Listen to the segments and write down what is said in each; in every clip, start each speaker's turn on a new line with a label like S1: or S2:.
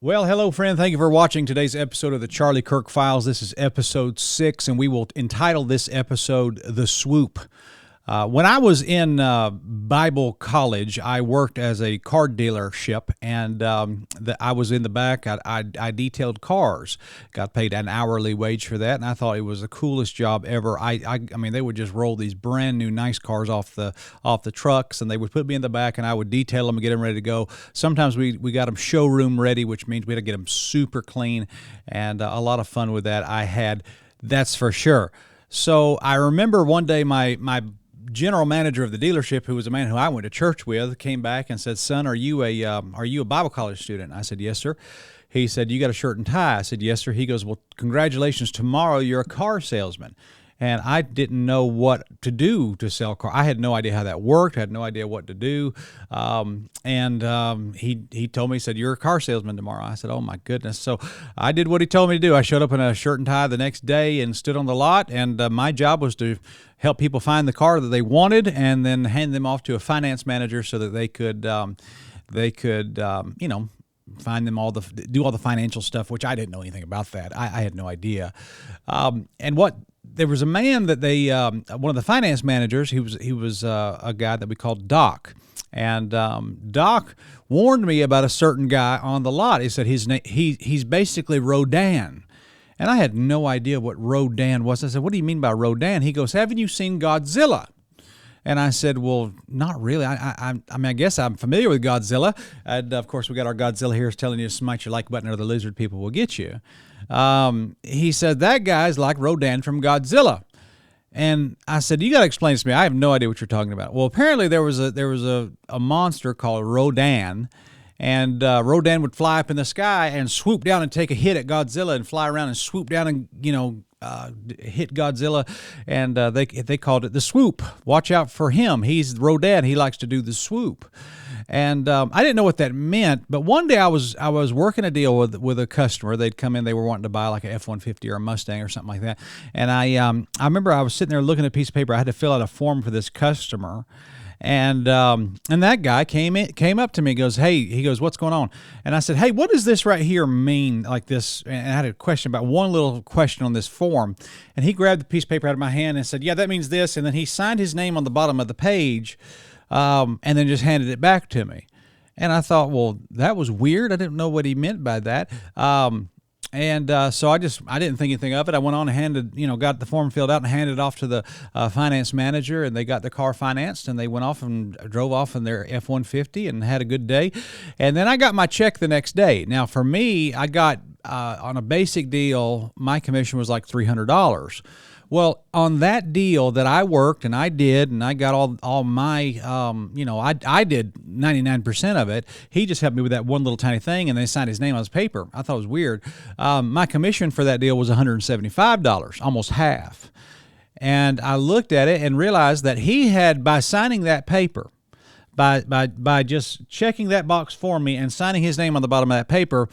S1: Well, hello, friend. Thank you for watching today's episode of the Charlie Kirk Files. This is episode 6, and we will entitle this episode The Swoop. When I was in Bible college, I worked as a car dealership, and I was in the back. I detailed cars, got paid an hourly wage for that, and I thought it was the coolest job ever. I mean, they would just roll these brand new nice cars off the trucks, and they would put me in the back, and I would detail them and get them ready to go. Sometimes we got them showroom ready, which means we had to get them super clean, and a lot of fun with that I had, that's for sure. So I remember one day my general manager of the dealership, who was a man who I went to church with, came back and said, "Son, are you a Bible college student?" I said, "Yes, sir." He said, "You got a shirt and tie?" I said, "Yes, sir." He goes, "Well, congratulations. Tomorrow you're a car salesman." And I didn't know what to do to sell cars. I had no idea how that worked. I had no idea what to do. He told me, he said, "You're a car salesman tomorrow." I said, "Oh my goodness." So I did what he told me to do. I showed up in a shirt and tie the next day and stood on the lot. And my job was to help people find the car that they wanted and then hand them off to a finance manager so that they could find them do all the financial stuff, which I didn't know anything about that. I had no idea. There was a man that one of the finance managers, he was a guy that we called Doc. And Doc warned me about a certain guy on the lot. He said he's basically Rodan. And I had no idea what Rodan was. I said, "What do you mean by Rodan?" He goes, "Haven't you seen Godzilla?" And I said, "Well, not really. I mean, I guess I'm familiar with Godzilla." And, of course, we got our Godzilla here telling you to smite your like button or the lizard people will get you. He said, "That guy's like Rodan from Godzilla." And I said, "You got to explain this to me. I have no idea what you're talking about." Well, apparently there was a monster called Rodan. And Rodan would fly up in the sky and swoop down and take a hit at Godzilla and fly around and swoop down and, hit Godzilla. And they called it the swoop. Watch out for him. He's Rodan. He likes to do the swoop. And I didn't know what that meant. But one day I was working a deal with a customer. They'd come in. They were wanting to buy like a F-150 or a Mustang or something like that. And I remember I was sitting there looking at a piece of paper. I had to fill out a form for this customer. And that guy came up to me, goes, "Hey," he goes, "what's going on?" And I said, "Hey, what does this right here mean, like this?" And I had a question about one little question on this form. And he grabbed the piece of paper out of my hand and said, "Yeah, that means this." And then he signed his name on the bottom of the page, and then just handed it back to me. And I thought, well, that was weird. I didn't know what he meant by that. So I didn't think anything of it. I went on and got the form filled out and handed it off to the finance manager, and they got the car financed, and they went off and drove off in their F-150 and had a good day. And then I got my check the next day. Now, for me, I got, on a basic deal, my commission was like $300. Well, on that deal that I worked and I did, and I got all my, I did 99% of it. He just helped me with that one little tiny thing, and they signed his name on his paper. I thought it was weird. My commission for that deal was $175, almost half. And I looked at it and realized that he had, by signing that paper, by just checking that box for me and signing his name on the bottom of that paper,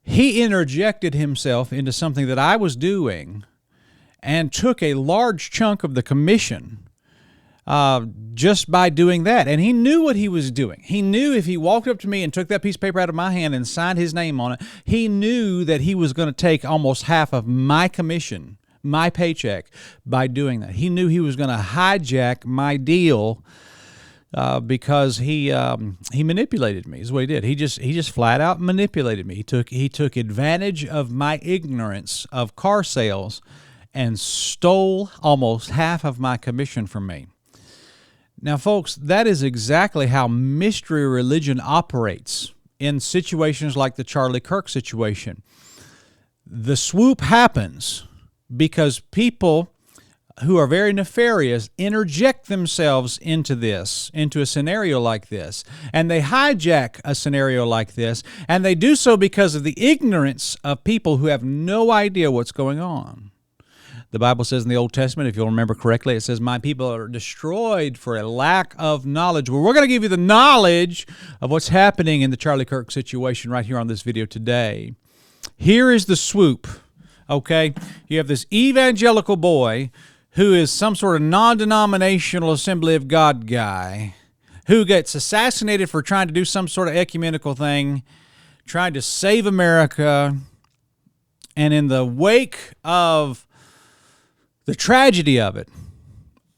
S1: he interjected himself into something that I was doing and took a large chunk of the commission just by doing that. And he knew what he was doing. He knew if he walked up to me and took that piece of paper out of my hand and signed his name on it, he knew that he was going to take almost half of my commission, my paycheck, by doing that. He knew he was going to hijack my deal because he manipulated me, is what he did. He just flat out manipulated me. He took advantage of my ignorance of car sales and stole almost half of my commission from me. Now, folks, that is exactly how mystery religion operates in situations like the Charlie Kirk situation. The swoop happens because people who are very nefarious interject themselves into a scenario like this, and they hijack a scenario like this, and they do so because of the ignorance of people who have no idea what's going on. The Bible says in the Old Testament, if you'll remember correctly, it says, "My people are destroyed for a lack of knowledge." Well, we're going to give you the knowledge of what's happening in the Charlie Kirk situation right here on this video today. Here is the swoop, okay? You have this evangelical boy who is some sort of non-denominational Assembly of God guy who gets assassinated for trying to do some sort of ecumenical thing, trying to save America. And in the wake of the tragedy of it,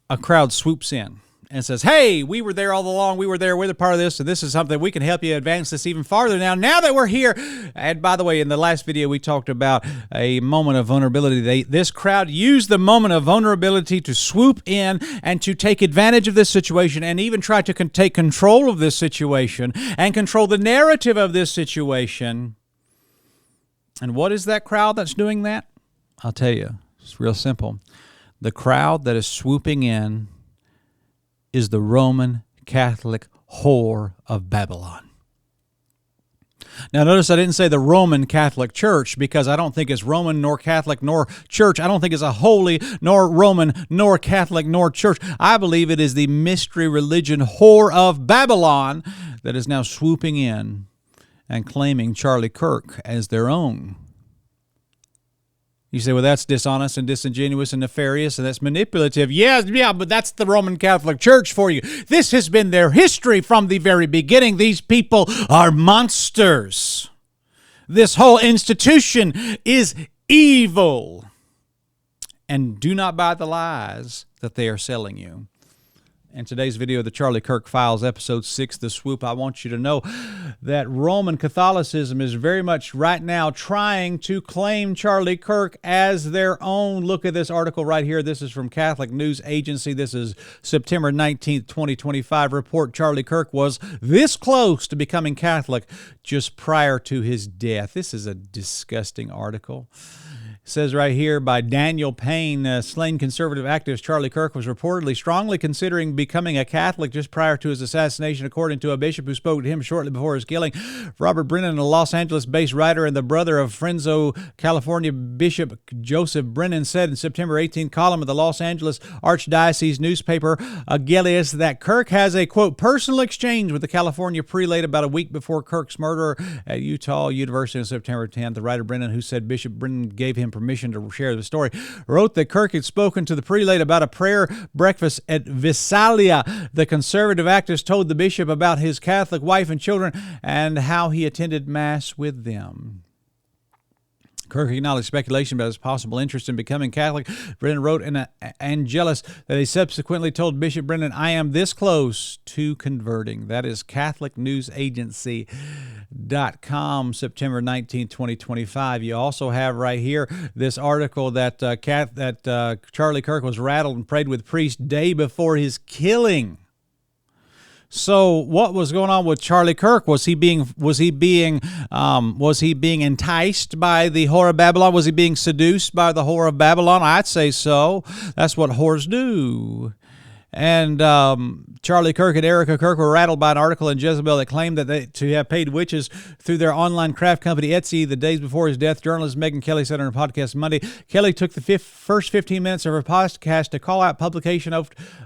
S1: a crowd swoops in and says, hey, we were there all along. We were there. We're the part of this. And this is something we can help you advance this even farther now that we're here. And by the way, in the last video, we talked about a moment of vulnerability. This crowd used the moment of vulnerability to swoop in and to take advantage of this situation and even try to take control of this situation and control the narrative of this situation. And what is that crowd that's doing that? I'll tell you. It's real simple. The crowd that is swooping in is the Roman Catholic whore of Babylon. Now, notice I didn't say the Roman Catholic Church because I don't think it's Roman nor Catholic nor church. I don't think it's a holy nor Roman nor Catholic nor church. I believe it is the mystery religion whore of Babylon that is now swooping in and claiming Charlie Kirk as their own. You say, well, that's dishonest and disingenuous and nefarious and that's manipulative. Yeah, but that's the Roman Catholic Church for you. This has been their history from the very beginning. These people are monsters. This whole institution is evil. And do not buy the lies that they are selling you. In today's video, the Charlie Kirk Files, Episode 6, The Swoop, I want you to know that Roman Catholicism is very much right now trying to claim Charlie Kirk as their own. Look at this article right here. This is from Catholic News Agency. This is September 19th, 2025. Report Charlie Kirk was this close to becoming Catholic just prior to his death. This is a disgusting article. It says right here by Daniel Payne, slain conservative activist Charlie Kirk was reportedly strongly considering becoming a Catholic just prior to his assassination, according to a bishop who spoke to him shortly before his killing. Robert Brennan, a Los Angeles-based writer and the brother of Fresno, California Bishop Joseph Brennan, said in September 18th column of the Los Angeles Archdiocese newspaper Agellius that Kirk has a, quote, personal exchange with the California prelate about a week before Kirk's murder at Utah University on September 10th. The writer Brennan, who said Bishop Brennan gave him permission to share the story, wrote that Kirk had spoken to the prelate about a prayer breakfast at Visalia. The conservative activist told the bishop about his Catholic wife and children and how he attended Mass with them. Kirk acknowledged speculation about his possible interest in becoming Catholic. Brennan wrote in Angelus that he subsequently told Bishop Brennan, I am this close to converting. That is CatholicNewsAgency.com, September 19, 2025. You also have right here this article that Charlie Kirk was rattled and prayed with priests day before his killing. So what was going on with Charlie Kirk? Was he being enticed by the whore of Babylon? Was he being seduced by the whore of Babylon? I'd say so. That's what whores do. And Charlie Kirk and Erica Kirk were rattled by an article in Jezebel that claimed that to have paid witches through their online craft company Etsy the days before his death. Journalist Megyn Kelly said on her podcast Monday, Kelly took the first 15 minutes of her podcast to call out publication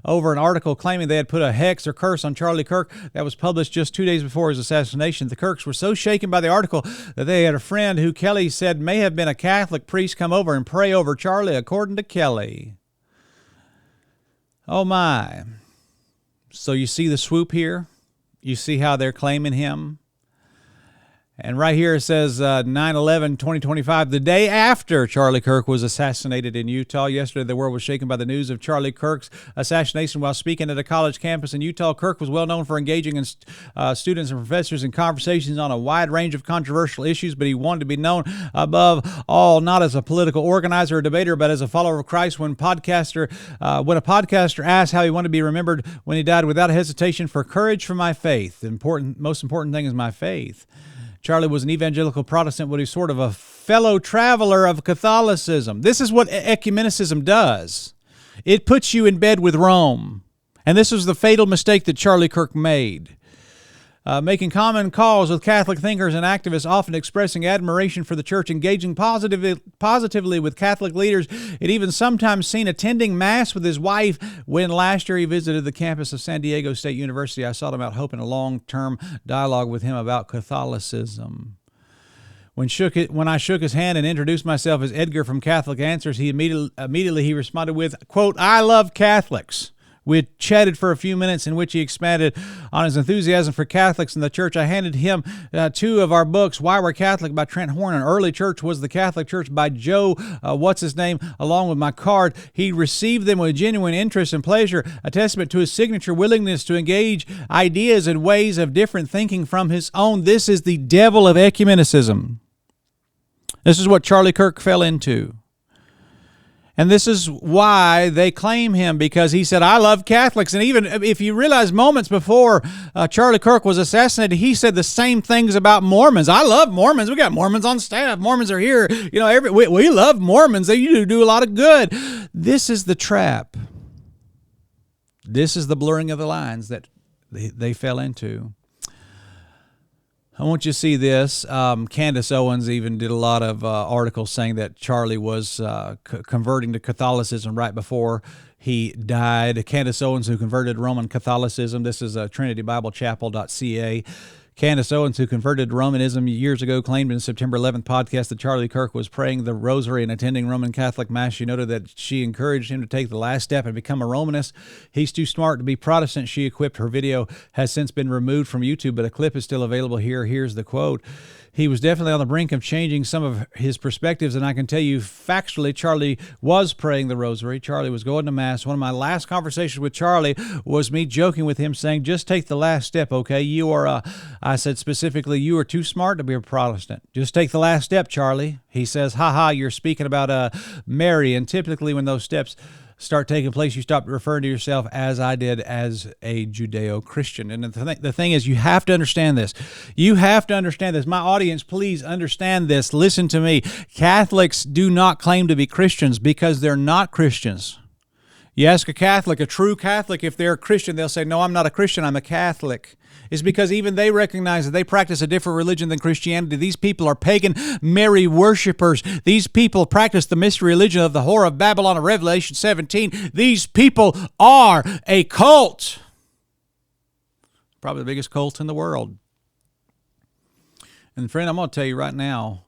S1: over an article claiming they had put a hex or curse on Charlie Kirk that was published just 2 days before his assassination. The Kirks were so shaken by the article that they had a friend who Kelly said may have been a Catholic priest come over and pray over Charlie, according to Kelly. Oh my. So you see the swoop here? You see how they're claiming him? And right here it says 9/11/2025, the day after Charlie Kirk was assassinated in Utah. Yesterday, the world was shaken by the news of Charlie Kirk's assassination while speaking at a college campus in Utah. Kirk was well known for engaging in students and professors in conversations on a wide range of controversial issues, but he wanted to be known above all not as a political organizer or debater, but as a follower of Christ. When a podcaster asked how he wanted to be remembered when he died, without hesitation, for courage for my faith. The most important thing is my faith. Charlie was an evangelical Protestant, but he's sort of a fellow traveler of Catholicism. This is what ecumenicism does. It puts you in bed with Rome. And this was the fatal mistake that Charlie Kirk made. Making common calls with Catholic thinkers and activists, often expressing admiration for the church, engaging positively with Catholic leaders, and even sometimes seen attending Mass with his wife. When last year he visited the campus of San Diego State University, I sought him out, hoping a long-term dialogue with him about Catholicism. When I shook his hand and introduced myself as Edgar from Catholic Answers, he immediately responded with, quote, I love Catholics. We had chatted for a few minutes in which he expanded on his enthusiasm for Catholics in the church. I handed him 2 of our books, Why We're Catholic by Trent Horn and Early Church Was the Catholic Church by Joe, along with my card. He received them with genuine interest and pleasure, a testament to his signature willingness to engage ideas and ways of different thinking from his own. This is the devil of ecumenicism. This is what Charlie Kirk fell into. And this is why they claim him, because he said, I love Catholics. And even if you realize, moments before Charlie Kirk was assassinated, he said the same things about Mormons. I love Mormons. We got Mormons on staff. Mormons are here. We love Mormons. They do a lot of good. This is the trap. This is the blurring of the lines that they fell into. I want you to see this. Candace Owens even did a lot of articles saying that Charlie was converting to Catholicism right before he died. Candace Owens, who converted to Roman Catholicism. This is trinitybiblechapel.ca. Candace Owens, who converted to Romanism years ago, claimed in the September 11th podcast that Charlie Kirk was praying the rosary and attending Roman Catholic Mass. She noted that she encouraged him to take the last step and become a Romanist. He's too smart to be Protestant, she equipped. Her video has since been removed from YouTube, but a clip is still available here. Here's the quote. He was definitely on the brink of changing some of his perspectives, and I can tell you factually, Charlie was praying the rosary. Charlie was going to Mass. One of my last conversations with Charlie was me joking with him, saying, just take the last step, okay? I said specifically, you are too smart to be a Protestant. Just take the last step, Charlie. He says, you're speaking about Mary, and typically when those steps start taking place, you stop referring to yourself, as I did, as a Judeo-Christian. And the thing is, you have to understand this. You have to understand this. My audience, please understand this. Listen to me. Catholics do not claim to be Christians because they're not Christians. You ask a Catholic, a true Catholic, if they're a Christian, they'll say, no, I'm not a Christian, I'm a Catholic. It's because even they recognize that they practice a different religion than Christianity. These people are pagan Mary worshipers. These people practice the mystery religion of the whore of Babylon of Revelation 17. These people are a cult. Probably the biggest cult in the world. And friend, I'm going to tell you right now,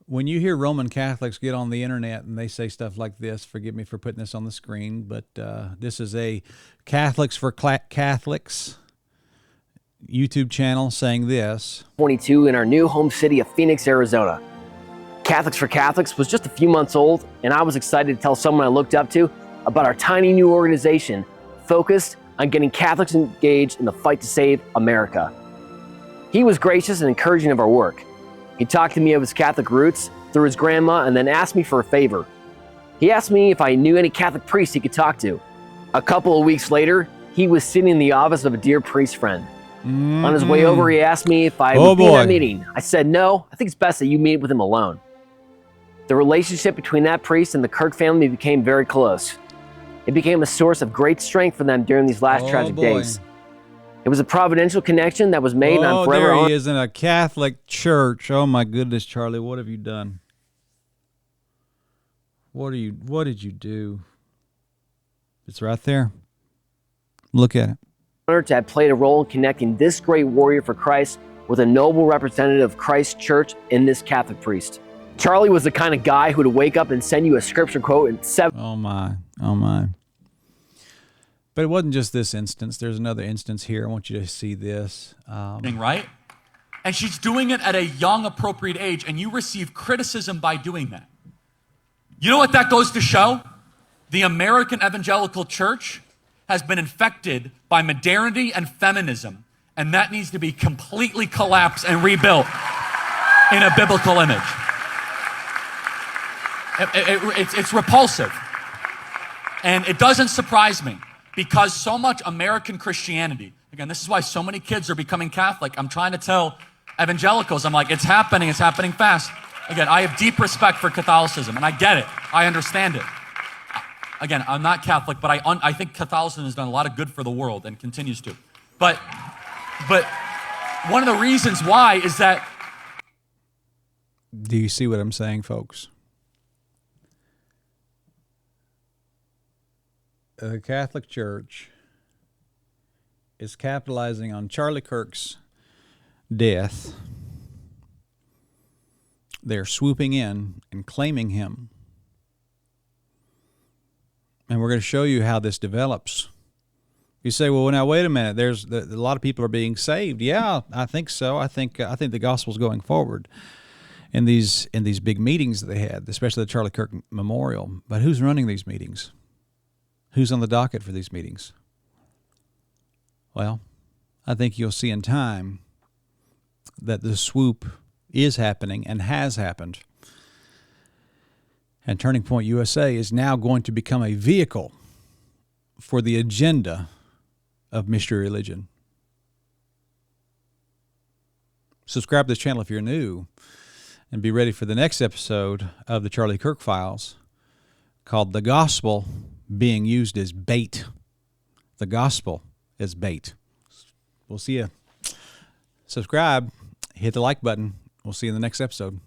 S1: when you hear Roman Catholics get on the internet and they say stuff like this, forgive me for putting this on the screen, but this is a Catholics for Catholics YouTube channel saying this.
S2: 22 in our new home city of Phoenix, Arizona. Catholics for Catholics was just a few months old, and I was excited to tell someone I looked up to about our tiny new organization focused on getting Catholics engaged in the fight to save America. He was gracious and encouraging of our work. He talked to me of his Catholic roots through his grandma and then asked me for a favor. He asked me if I knew any Catholic priests he could talk to. A couple of weeks later, he was sitting in the office of a dear priest friend. On his way over, he asked me if I would be in that meeting. I said, no, I think it's best that you meet with him alone. The relationship between that priest and the Kirk family became very close. It became a source of great strength for them during these last tragic days. It was a providential connection that was made on forever.
S1: There he is in a Catholic church. Oh my goodness, Charlie, what have you done? What did you do? It's right there. Look at it.
S2: To have played a role in connecting this great warrior for Christ with a noble representative of Christ's church in this Catholic priest. Charlie was the kind of guy who would wake up and send you a scripture quote in 7.
S1: Oh my. But it wasn't just this instance. There's another instance here. I want you to see this.
S3: Right? And she's doing it at a young, appropriate age, and you receive criticism by doing that. You know what that goes to show? The American evangelical church has been infected by modernity and feminism, and that needs to be completely collapsed and rebuilt in a biblical image. It's repulsive. And it doesn't surprise me, because so much American Christianity, again, this is why so many kids are becoming Catholic. I'm trying to tell evangelicals, I'm like, it's happening fast. Again, I have deep respect for Catholicism, and I get it. I understand it. Again, I'm not Catholic, but I think Catholicism has done a lot of good for the world and continues to. But one of the reasons why is that...
S1: Do you see what I'm saying, folks? The Catholic Church is capitalizing on Charlie Kirk's death. They're swooping in and claiming him. And we're going to show you how this develops. You say, well, now wait a minute. A lot of people are being saved. Yeah, I think so. I think the gospel's going forward in these big meetings that they had, especially the Charlie Kirk Memorial. But who's running these meetings? Who's on the docket for these meetings? Well, I think you'll see in time that the swoop is happening and has happened. And Turning Point USA is now going to become a vehicle for the agenda of mystery religion. Subscribe to this channel if you're new, and be ready for the next episode of the Charlie Kirk Files, called The Gospel Being Used as Bait. The Gospel as Bait. We'll see you. Subscribe, hit the like button. We'll see you in the next episode.